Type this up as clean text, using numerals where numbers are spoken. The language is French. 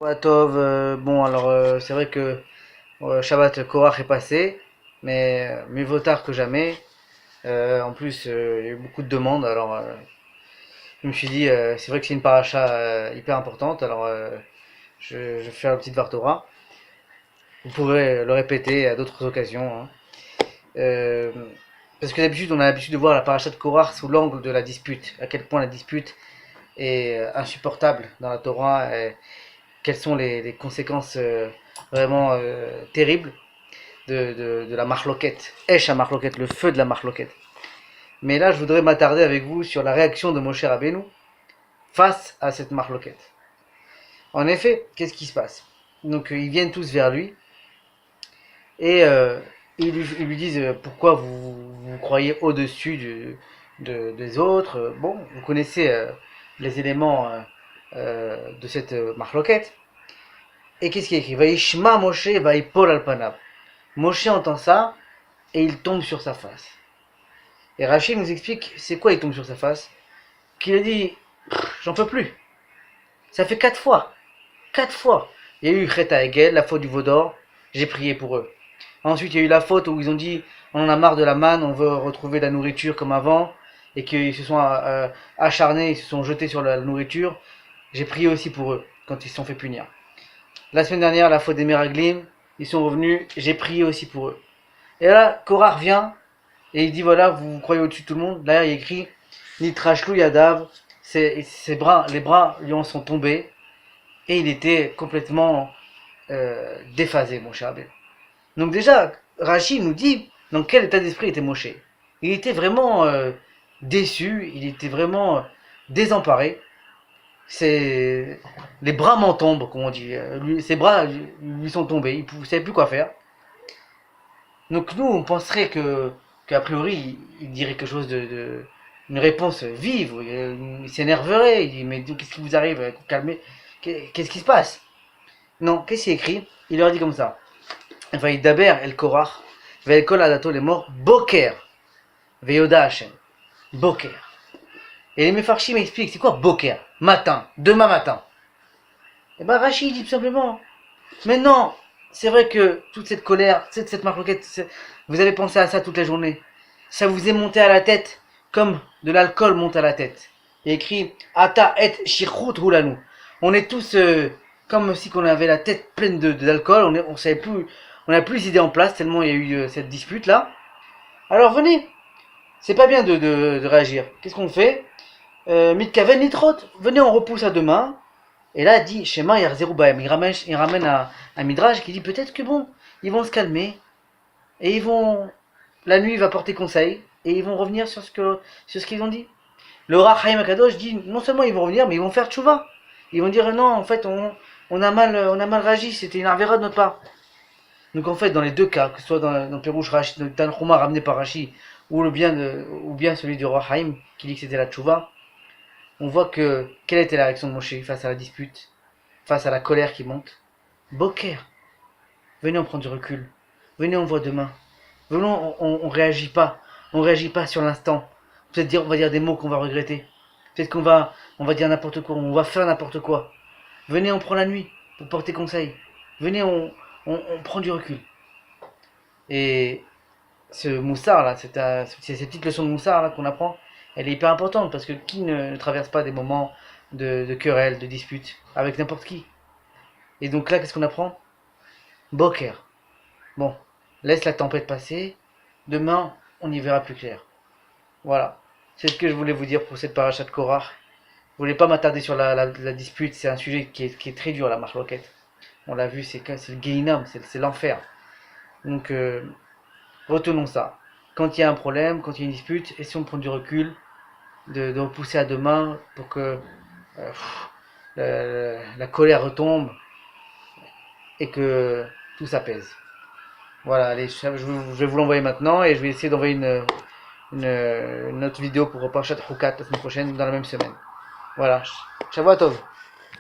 Ouais, Tov, bon alors c'est vrai que Shabbat Korach est passé, mais mieux vaut tard que jamais. En plus, il y a eu beaucoup de demandes, alors je me suis dit, c'est vrai que c'est une paracha hyper importante, alors je vais faire la petite Vartora. Vous pourrez le répéter à d'autres occasions, hein. Euh, Parce que d'habitude, on a l'habitude de voir la paracha de Korach sous l'angle de la dispute, à quel point la dispute est insupportable dans la Torah, et quelles sont les conséquences vraiment terribles de la marloquette. Esh à marloquette, le feu de la marloquette. Mais là, je voudrais m'attarder avec vous sur la réaction de Moshe Rabbeinu face à cette marloquette. En effet, qu'est-ce qui se passe? Donc, ils viennent tous vers lui et ils lui disent pourquoi vous croyez au-dessus des autres. Bon, vous connaissez les éléments de cette marloquette. Et qu'est-ce qui est écrit? Vaishma Moshe vaipol al panav. Moshe entend ça et il tombe sur sa face. Et Rachid nous explique c'est quoi il tombe sur sa face. Qu'il a dit j'en peux plus. Ça fait 4 fois. 4 fois. Il y a eu Chet Egel, la faute du veau d'or. J'ai prié pour eux. Ensuite il y a eu la faute où ils ont dit on en a marre de la manne, on veut retrouver de la nourriture comme avant. Et qu'ils se sont acharnés, ils se sont jetés sur la nourriture. J'ai prié aussi pour eux quand ils se sont fait punir. La semaine dernière, la faute des Meraglim, ils sont revenus, j'ai prié aussi pour eux. Et là, Korah revient et il dit voilà, vous croyez au-dessus de tout le monde. Là, il écrit Nitrachlou Yadav, ses bras, les bras lui en sont tombés et il était complètement déphasé, mon cher Abel. Donc, déjà, Rachid nous dit dans quel état d'esprit était Moshe. Il était vraiment déçu, il était vraiment désemparé. C'est les bras m'en tombent, comme on dit. Ses bras lui sont tombés, il ne savait plus quoi faire. Donc nous, on penserait que qu'a priori, il dirait quelque chose une réponse vive. Il s'énerverait. Il dit mais qu'est-ce qui vous arrive? Calmez. Qu'est-ce qui se passe? Non, qu'est-ce qui est écrit? Il leur dit comme ça. Enfin, il daber el korach, ve'el kol adato les morts, boker, ve'yoda Hashem, boker. Et les Mefarshim m'expliquent, c'est quoi boker? Matin, demain matin. Et ben Rachid dit tout simplement, mais non, c'est vrai que toute cette colère, cette marloquette, vous avez pensé à ça toute la journée. Ça vous est monté à la tête comme de l'alcool monte à la tête. Il est écrit Ata et shirchut hulanu. On est tous comme si on avait la tête pleine d'alcool. On savait plus, on n'a plus les idées en place tellement il y a eu cette dispute là. Alors venez, c'est pas bien de réagir. Qu'est-ce qu'on fait? Mitkaven nitrot. Venez, on repousse à demain. Et là, il dit Shema Yarzerubaem. Il ramène un midrash qui dit peut-être que bon, ils vont se calmer et ils vont. La nuit va porter conseil et ils vont revenir sur ce qu'ils ont dit. Le Rachaim Akadosh dit non seulement ils vont revenir, mais ils vont faire tchouva. Ils vont dire non, en fait, on a mal réagi, c'était une arvéra de notre part. Donc en fait, dans les deux cas, que ce soit dans le Pérouche Rashi, dans le Tanhuma ramené par Rashi, ou bien celui du Rachaim qui dit que c'était la tchouva, on voit que quelle était la réaction de Moshe face à la dispute, face à la colère qui monte. Boker, venez on prend du recul, venez on voit demain, venez on réagit pas, on réagit pas sur l'instant. Peut-être on va dire des mots qu'on va regretter, peut-être on va dire n'importe quoi, on va faire n'importe quoi. Venez on prend la nuit pour porter conseil, venez on prend du recul. Et ce moussard là, cette petite leçon de moussard là qu'on apprend, elle est hyper importante parce que qui ne traverse pas des moments de querelle, de dispute avec n'importe qui. Et donc là, qu'est-ce qu'on apprend? Boker. Bon, laisse la tempête passer. Demain, on y verra plus clair. Voilà. C'est ce que je voulais vous dire pour cette paracha de Korach. Je voulais pas m'attarder sur la dispute. C'est un sujet qui est très dur, la marloquette. On l'a vu, c'est le Gehinnom, c'est l'enfer. Donc, retenons ça. Quand il y a un problème, quand il y a une dispute, essayons de prendre du recul, de repousser à demain pour que la colère retombe et que tout s'apaise. Voilà, allez, je vais vous l'envoyer maintenant et je vais essayer d'envoyer une autre vidéo pour Parashat Chukat la semaine prochaine dans la même semaine. Voilà, Shavuot Tov.